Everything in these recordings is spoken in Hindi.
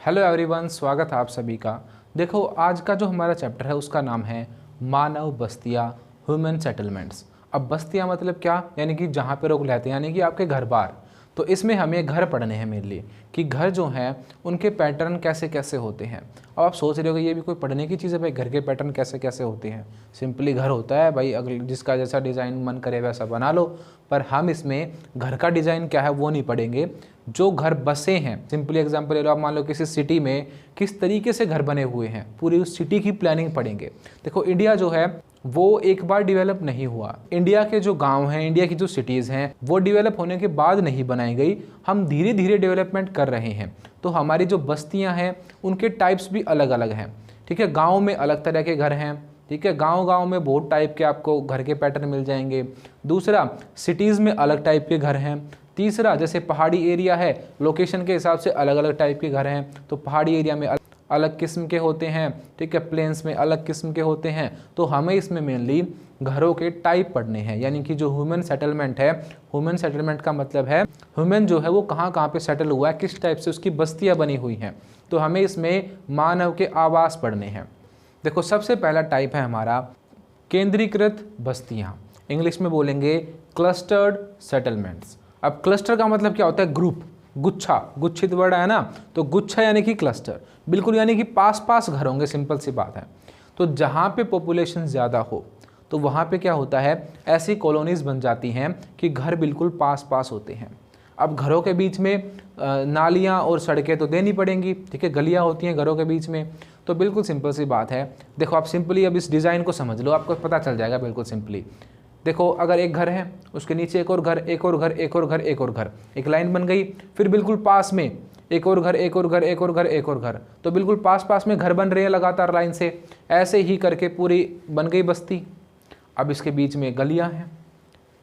हेलो एवरीवन, स्वागत है आप सभी का। देखो, आज का जो हमारा चैप्टर है उसका नाम है मानव बस्तियाँ, ह्यूमन सेटलमेंट्स। अब बस्तियाँ मतलब क्या, यानी कि जहाँ पे लोग रहते हैं, यानी कि आपके घर बार। तो इसमें हमें घर पढ़ने हैं मेनली, कि घर जो हैं उनके पैटर्न कैसे कैसे होते हैं। अब आप सोच रहे हो कि ये भी कोई पढ़ने की चीज़ है भाई, घर के पैटर्न कैसे कैसे होते हैं। सिंपली घर होता है भाई, अगर जिसका जैसा डिज़ाइन मन करे वैसा बना लो। पर हम इसमें घर का डिज़ाइन क्या है वो नहीं पढ़ेंगे, जो घर बसे हैं। सिंपली एग्जांपल ले लो, आप मान लो किसी सिटी में किस तरीके से घर बने हुए हैं, पूरी उस सिटी की प्लानिंग पढ़ेंगे। देखो, इंडिया जो है वो एक बार डेवलप नहीं हुआ। इंडिया के जो गांव हैं, इंडिया की जो सिटीज़ हैं, वो डेवलप होने के बाद नहीं बनाई गई। हम धीरे धीरे डेवलपमेंट कर रहे हैं। तो हमारी जो बस्तियां हैं उनके टाइप्स भी अलग अलग हैं। ठीक है, गाँव में अलग तरह के घर हैं। ठीक है, गांव में बहुत टाइप के आपको घर के पैटर्न मिल जाएंगे। दूसरा, सिटीज़ में अलग टाइप के घर हैं। तीसरा, जैसे पहाड़ी एरिया है, लोकेशन के हिसाब से अलग अलग टाइप के घर हैं। तो पहाड़ी एरिया में अलग किस्म के होते हैं। ठीक है, प्लेन्स में अलग किस्म के होते हैं। तो हमें इसमें मेनली घरों के टाइप पढ़ने हैं, यानी कि जो ह्यूमन सेटलमेंट है, ह्यूमन सेटलमेंट का मतलब है ह्यूमन जो है वो कहाँ कहाँ पे सेटल हुआ है, किस टाइप से उसकी बस्तियाँ बनी हुई हैं। तो हमें इसमें मानव के आवास पढ़ने हैं। देखो, सबसे पहला टाइप है हमारा केंद्रीकृत बस्तियाँ, इंग्लिश में बोलेंगे क्लस्टर्ड सेटलमेंट्स। अब क्लस्टर का मतलब क्या होता है, ग्रुप, गुच्छा, गुच्छित वर्ड है ना, तो गुच्छा यानी कि क्लस्टर, बिल्कुल यानी कि पास पास घर होंगे, सिंपल सी बात है। तो जहाँ पे पॉपुलेशन ज़्यादा हो तो वहाँ पे क्या होता है, ऐसी कॉलोनीज बन जाती हैं कि घर बिल्कुल पास पास होते हैं। अब घरों के बीच में नालियाँ और सड़कें तो देनी पड़ेंगी। ठीक है, गलियाँ होती हैं घरों के बीच में। तो बिल्कुल सिंपल सी बात है। देखो, आप सिंपली अब इस डिज़ाइन को समझ लो, आपको पता चल जाएगा बिल्कुल सिंपली। देखो, अगर एक घर है, उसके नीचे एक और घर, एक और घर, एक और घर, एक और घर, एक लाइन बन गई। फिर बिल्कुल पास में एक और घर, एक और घर, एक और घर, एक और घर। तो बिल्कुल पास पास में घर बन रहे हैं लगातार लाइन से। ऐसे ही करके पूरी बन गई बस्ती। अब इसके बीच में गलियां हैं।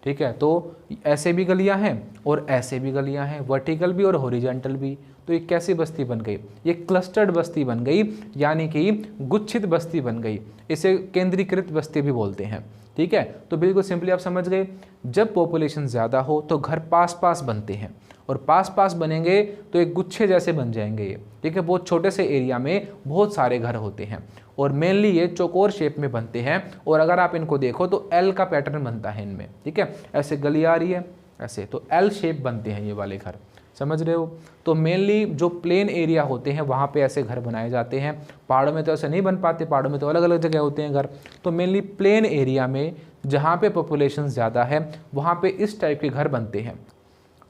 ठीक है, तो ऐसे भी गलियां हैं और ऐसे भी गलियां हैं, वर्टिकल भी और हॉरिजॉन्टल भी। तो ये कैसी बस्ती बन गई, ये क्लस्टर्ड बस्ती बन गई, यानी कि गुच्छित बस्ती बन गई। इसे केंद्रीकृत बस्ती भी बोलते हैं। ठीक है, तो बिल्कुल सिंपली आप समझ गए, जब पॉपुलेशन ज़्यादा हो तो घर पास पास बनते हैं, और पास पास बनेंगे तो एक गुच्छे जैसे बन जाएंगे ये। ठीक है, बहुत छोटे से एरिया में बहुत सारे घर होते हैं, और मेनली ये चौकोर शेप में बनते हैं। और अगर आप इनको देखो तो एल का पैटर्न बनता है इनमें। ठीक है, ऐसे गली आ रही है ऐसे, तो एल शेप बनते हैं ये वाले घर, समझ रहे हो। तो मेनली जो प्लेन एरिया होते हैं वहाँ पे ऐसे घर बनाए जाते हैं। पहाड़ों में तो ऐसे नहीं बन पाते, पहाड़ों में तो अलग अलग जगह होते हैं घर। तो मेनली प्लेन एरिया में जहाँ पे पॉपुलेशन ज़्यादा है वहाँ पे इस टाइप के घर बनते हैं।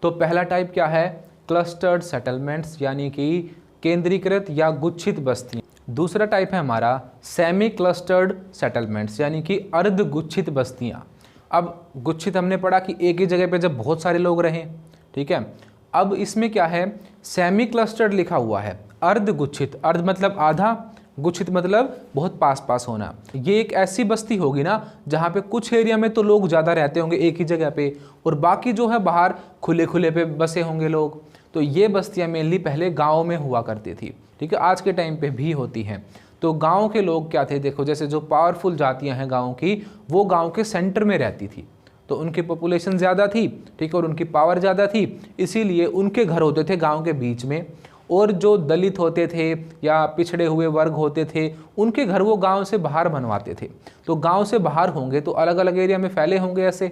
तो पहला टाइप क्या है, क्लस्टर्ड सेटलमेंट्स, यानी कि केंद्रीकृत या गुच्छित बस्ती। दूसरा टाइप है हमारा सेमी क्लस्टर्ड सेटलमेंट्स, यानी कि अर्ध गुच्छित बस्तियाँ। अब गुच्छित हमने पढ़ा कि एक ही जगह पे जब बहुत सारे लोग रहें। ठीक है, अब इसमें क्या है, सेमी क्लस्टर्ड लिखा हुआ है, अर्ध गुच्छित। अर्ध मतलब आधा, गुच्छित मतलब बहुत पास पास होना। ये एक ऐसी बस्ती होगी ना जहाँ पे कुछ एरिया में तो लोग ज़्यादा रहते होंगे एक ही जगह पे, और बाकी जो है बाहर खुले खुले पे बसे होंगे लोग। तो ये बस्तियाँ मेनली पहले गाँव में हुआ करती थी। ठीक है, आज के टाइम पे भी होती हैं। तो गाँव के लोग क्या थे, देखो जैसे जो पावरफुल जातियाँ हैं गाँव की, वो गाँव के सेंटर में रहती थी। तो उनकी पॉपुलेशन ज़्यादा थी, ठीक है, और उनकी पावर ज़्यादा थी, इसीलिए उनके घर होते थे गांव के बीच में। और जो दलित होते थे या पिछड़े हुए वर्ग होते थे, उनके घर वो गांव से बाहर बनवाते थे। तो गांव से बाहर होंगे तो अलग अलग एरिया में फैले होंगे ऐसे।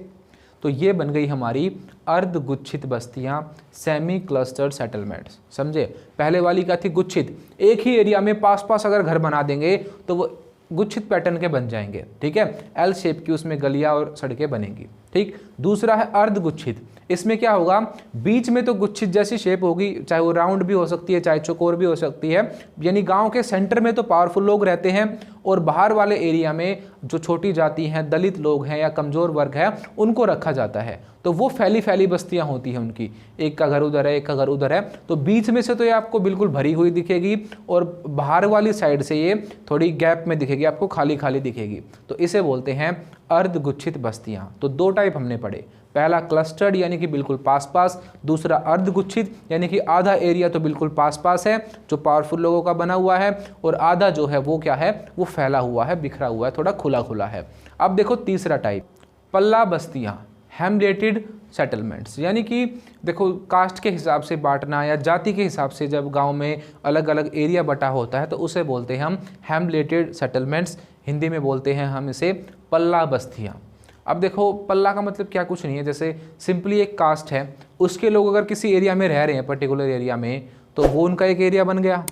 तो ये बन गई हमारी अर्धगुच्छित बस्तियां, सेमी क्लस्टर्ड सेटलमेंट्स। समझे, पहले वाली क्या थी, गुच्छित, एक ही एरिया में पास पास अगर घर बना देंगे तो वो गुच्छित पैटर्न के बन जाएंगे। ठीक है, एल शेप की उसमें गलियां और सड़कें बनेंगी। ठीक, दूसरा है अर्धगुच्छित। इसमें क्या होगा, बीच में तो गुच्छित जैसी शेप होगी, चाहे वो राउंड भी हो सकती है, चाहे चौकोर भी हो सकती है। यानी गांव के सेंटर में तो पावरफुल लोग रहते हैं, और बाहर वाले एरिया में जो छोटी जाति हैं, दलित लोग हैं या कमज़ोर वर्ग है, उनको रखा जाता है। तो वो फैली फैली बस्तियां होती हैं उनकी, एक का घर उधर है, एक का घर उधर है। तो बीच में से तो ये आपको बिल्कुल भरी हुई दिखेगी, और बाहर वाली साइड से ये थोड़ी गैप में दिखेगी, आपको खाली खाली दिखेगी। तो इसे बोलते हैं अर्धगुच्छित बस्तियां। तो दो टाइप हमने पढ़े, पहला क्लस्टर्ड यानी कि बिल्कुल पास पास, दूसरा अर्धगुच्छित यानी कि आधा एरिया तो बिल्कुल पास पास है जो पावरफुल लोगों का बना हुआ है, और आधा जो है वो क्या है, वो फैला हुआ है, बिखरा हुआ है, थोड़ा खुला खुला है। अब देखो तीसरा टाइप, पल्ला बस्तियाँ, हैमलेटेड सेटलमेंट्स, यानी कि देखो कास्ट के हिसाब से बांटना या जाति के हिसाब से जब गांव में अलग अलग एरिया बटा होता है तो उसे बोलते हैं हम हैमलेटेड सेटलमेंट्स। हिंदी में बोलते हैं हम इसे पल्ला बस्तियाँ। अब देखो पल्ला का मतलब क्या, कुछ नहीं है, जैसे सिंपली एक कास्ट है, उसके लोग अगर किसी एरिया में रह रहे हैं पर्टिकुलर एरिया में, तो वो उनका एक एरिया बन गया,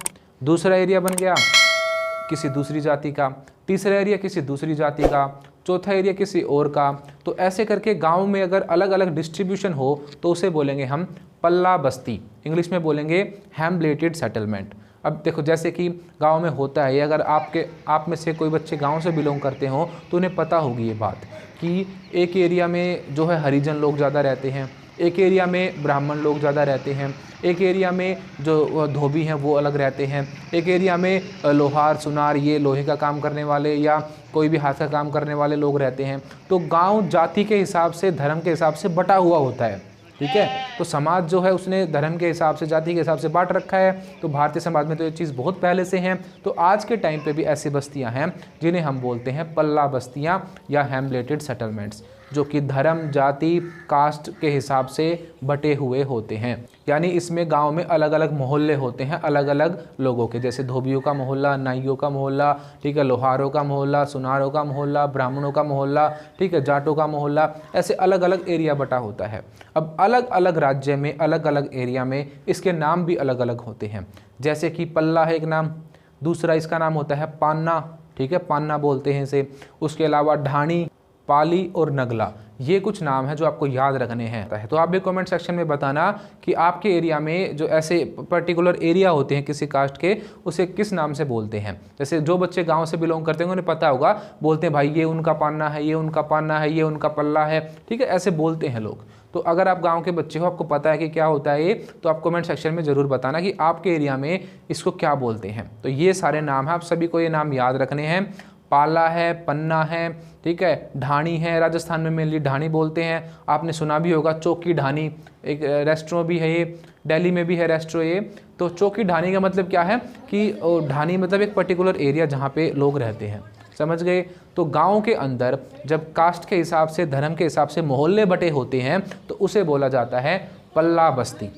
दूसरा एरिया बन गया किसी दूसरी जाति का, तीसरा एरिया किसी दूसरी जाति का, चौथा एरिया किसी और का। तो ऐसे करके गांव में अगर अलग अलग डिस्ट्रीब्यूशन हो तो उसे बोलेंगे हम पल्ला बस्ती, इंग्लिश में बोलेंगे हैमलेटेड सेटलमेंट। अब देखो जैसे कि गांव में होता है, अगर आप में से कोई बच्चे गांव से बिलोंग करते हो तो उन्हें पता होगी ये बात कि एक एरिया में जो है हरिजन लोग ज़्यादा रहते हैं, एक एरिया में ब्राह्मण लोग ज़्यादा रहते हैं, एक एरिया में जो धोबी हैं वो अलग रहते हैं, एक एरिया में लोहार सुनार ये लोहे का काम करने वाले या कोई भी हाथ का काम करने वाले लोग रहते हैं। तो गांव जाति के हिसाब से, धर्म के हिसाब से बटा हुआ होता है, ठीक है। तो समाज जो है उसने धर्म के हिसाब से, जाति के हिसाब से बांट रखा है। तो भारतीय समाज में तो ये चीज़ बहुत पहले से है। तो आज के टाइम पे भी ऐसी बस्तियां हैं जिन्हें हम बोलते हैं पल्ला बस्तियां या हैमलेटेड सेटलमेंट्स, जो कि धर्म, जाति, कास्ट के हिसाब से बटे हुए होते हैं। यानी इसमें गांव में अलग अलग मोहल्ले होते हैं अलग अलग लोगों के, जैसे धोबियों का मोहल्ला, नाइयों का मोहल्ला, ठीक है, लोहारों का मोहल्ला, सुनारों का मोहल्ला, ब्राह्मणों का मोहल्ला, ठीक है, जाटों का मोहल्ला, ऐसे अलग अलग एरिया बटा होता है। अब अलग अलग राज्य में अलग अलग एरिया में इसके नाम भी अलग अलग होते हैं। जैसे कि पल्ला है एक नाम, दूसरा इसका नाम होता है पान्ना, ठीक है, पान्ना बोलते हैं इसे। उसके अलावा ढाणी, पाली और नगला, ये कुछ नाम है जो आपको याद रखने हैं। तो आप भी कमेंट सेक्शन में बताना कि आपके एरिया में जो ऐसे पर्टिकुलर एरिया होते हैं किसी कास्ट के, उसे किस नाम से बोलते हैं। जैसे जो बच्चे गांव से बिलोंग करते हैं उन्हें पता होगा, बोलते हैं भाई ये उनका पान्ना है, ये उनका पान्ना है, ये उनका पल्ला है, ठीक है, ऐसे बोलते हैं लोग। तो अगर आप गांव के बच्चे हो, आपको पता है कि क्या होता है ये, तो आप कमेंट सेक्शन में ज़रूर बताना कि आपके एरिया में इसको क्या बोलते हैं। तो ये सारे नाम हैं, आप सभी को ये नाम याद रखने हैं। पाला है, पन्ना है, ठीक है, ढाणी है, राजस्थान में मेनली ढाणी बोलते हैं। आपने सुना भी होगा चौकी ढाणी, एक रेस्टोरेंट भी है ये, दिल्ली में भी है रेस्टोरेंट ये। तो चौकी ढाणी का मतलब क्या है कि ढाणी मतलब एक पर्टिकुलर एरिया जहाँ पे लोग रहते हैं, समझ गए। तो गांव के अंदर जब कास्ट के हिसाब से, धर्म के हिसाब से मोहल्ले बटे होते हैं तो उसे बोला जाता है पल्ला बस्ती,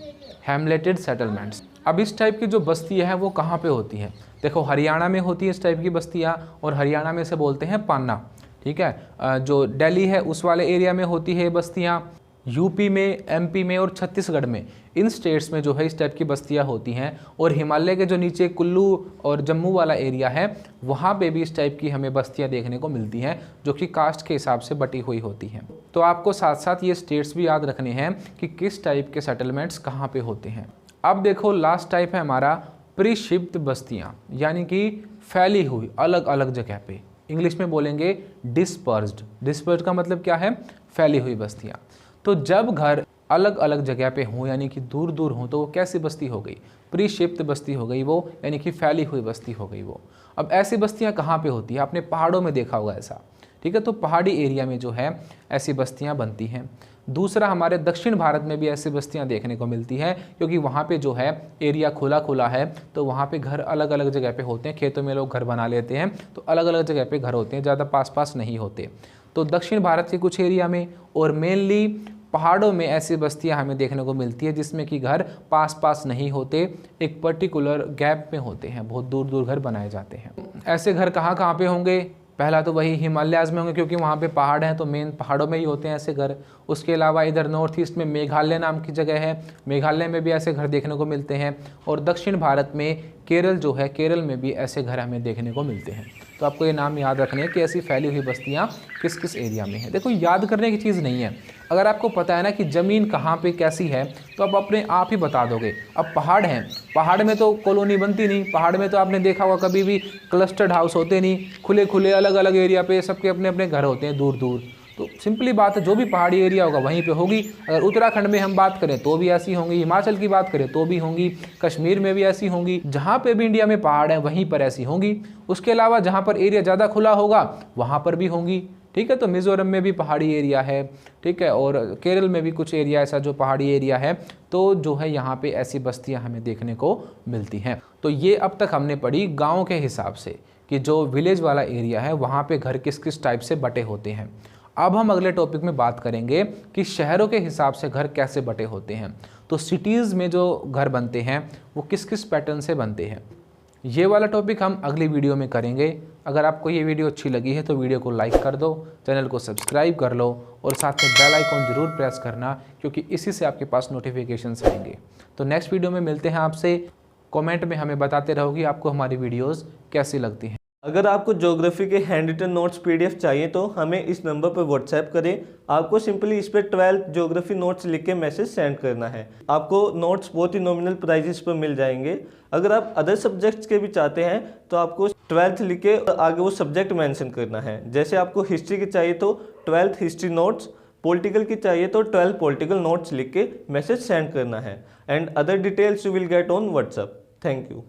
हैमलेटेड सेटलमेंट्स। अब इस टाइप की जो बस्तियाँ हैं वो कहाँ पे होती हैं? देखो हरियाणा में होती है इस टाइप की बस्तियाँ, और हरियाणा में से बोलते हैं पान्ना, ठीक है। जो दिल्ली है उस वाले एरिया में होती है बस्तियाँ। यूपी में, एमपी में और छत्तीसगढ़ में, इन स्टेट्स में जो है इस टाइप की बस्तियां होती हैं। और हिमालय के जो नीचे कुल्लू और जम्मू वाला एरिया है वहाँ पे भी इस टाइप की हमें बस्तियां देखने को मिलती हैं जो कि कास्ट के हिसाब से बटी हुई होती हैं। तो आपको साथ साथ ये स्टेट्स भी याद रखने हैं कि किस टाइप के सेटलमेंट्स कहाँ पे होते हैं। अब देखो लास्ट टाइप है हमारा परिक्षिप्त बस्तियाँ, यानी कि फैली हुई अलग अलग जगह पे। इंग्लिश में बोलेंगे डिस्पर्स्ड। डिस्पर्स्ड का मतलब क्या है? फैली हुई बस्तियाँ। तो जब घर अलग अलग जगह पे हों यानी कि दूर दूर हों तो वो कैसी बस्ती हो गई? परिक्षिप्त बस्ती हो गई वो, यानी कि फैली हुई बस्ती हो गई वो। अब ऐसी बस्तियां कहाँ पे होती है? आपने पहाड़ों में देखा होगा ऐसा, ठीक है। तो पहाड़ी एरिया में जो है ऐसी बस्तियां बनती हैं। दूसरा, हमारे दक्षिण भारत में भी ऐसी बस्तियां देखने को मिलती हैं क्योंकि वहाँ पे जो है एरिया खुला खुला है, तो वहाँ पे घर अलग अलग जगह पे होते हैं। खेतों में लोग घर बना लेते हैं तो अलग अलग जगह पे घर होते हैं, ज़्यादा पास पास नहीं होते। तो दक्षिण भारत के कुछ एरिया में और मेनली पहाड़ों में ऐसी बस्तियां हमें देखने को मिलती है जिसमें कि घर पास पास नहीं होते, एक पर्टिकुलर गैप में होते हैं, बहुत दूर दूर घर बनाए जाते हैं। ऐसे घर कहाँ कहाँ पे होंगे? पहला तो वही हिमालयाज़ में होंगे क्योंकि वहाँ पे पहाड़ हैं, तो मेन पहाड़ों में ही होते हैं ऐसे घर। उसके अलावा इधर नॉर्थ ईस्ट में मेघालय नाम की जगह है, मेघालय में भी ऐसे घर देखने को मिलते हैं। और दक्षिण भारत में केरल जो है, केरल में भी ऐसे घर हमें देखने को मिलते हैं। तो आपको ये नाम याद रखने हैं कि ऐसी फैली हुई बस्तियाँ किस किस एरिया में है। देखो याद करने की चीज़ नहीं है, अगर आपको पता है ना कि ज़मीन कहाँ पे कैसी है तो आप अपने आप ही बता दोगे। अब पहाड़ हैं, पहाड़ में तो कॉलोनी बनती नहीं, पहाड़ में तो आपने देखा होगा कभी भी क्लस्टर्ड हाउस होते नहीं, खुले खुले अलग अलग एरिया पे सबके अपने अपने घर होते हैं दूर दूर। तो सिंपली बात है, जो भी पहाड़ी एरिया होगा वहीं पे होगी। अगर उत्तराखंड में हम बात करें तो भी ऐसी होंगी, हिमाचल की बात करें तो भी होंगी, कश्मीर में भी ऐसी होंगी, जहाँ पे भी इंडिया में पहाड़ है वहीं पर ऐसी होंगी। उसके अलावा जहाँ पर एरिया ज़्यादा खुला होगा वहाँ पर भी होंगी, ठीक है। तो मिज़ोरम में भी पहाड़ी एरिया है, ठीक है, और केरल में भी कुछ एरिया ऐसा जो पहाड़ी एरिया है, तो जो है यहाँ पे ऐसी बस्तियाँ हमें देखने को मिलती हैं। तो ये अब तक हमने पढ़ी गाँव के हिसाब से कि जो विलेज वाला एरिया है वहाँ पे घर किस किस टाइप से बटे होते हैं। अब हम अगले टॉपिक में बात करेंगे कि शहरों के हिसाब से घर कैसे बटे होते हैं। तो सिटीज़ में जो घर बनते हैं वो किस किस पैटर्न से बनते हैं, ये वाला टॉपिक हम अगली वीडियो में करेंगे। अगर आपको ये वीडियो अच्छी लगी है तो वीडियो को लाइक कर दो, चैनल को सब्सक्राइब कर लो और साथ में बेल आइकॉन जरूर प्रेस करना, क्योंकि इसी से आपके पास नोटिफिकेशंस आएंगे। तो नेक्स्ट वीडियो में मिलते हैं आपसे। कमेंट में हमें बताते रहो कि आपको हमारी वीडियोस कैसी लगती हैं। अगर आपको ज्योग्राफी के हैंड रिटन नोट्स पीडीएफ चाहिए तो हमें इस नंबर पर व्हाट्सएप करें। आपको सिंपली इस पर 12th ज्योग्राफी नोट्स लिख के मैसेज सेंड करना है। आपको नोट्स बहुत ही नॉमिनल प्राइजेस पर मिल जाएंगे। अगर आप अदर सब्जेक्ट्स के भी चाहते हैं तो आपको 12th लिख के आगे वो सब्जेक्ट मेंशन करना है। जैसे आपको हिस्ट्री की चाहिए तो 12th हिस्ट्री नोट्स, पॉलिटिकल की चाहिए तो 12 पॉलिटिकल नोट्स लिख के मैसेज सेंड करना है। And other details you will get on WhatsApp. Thank you.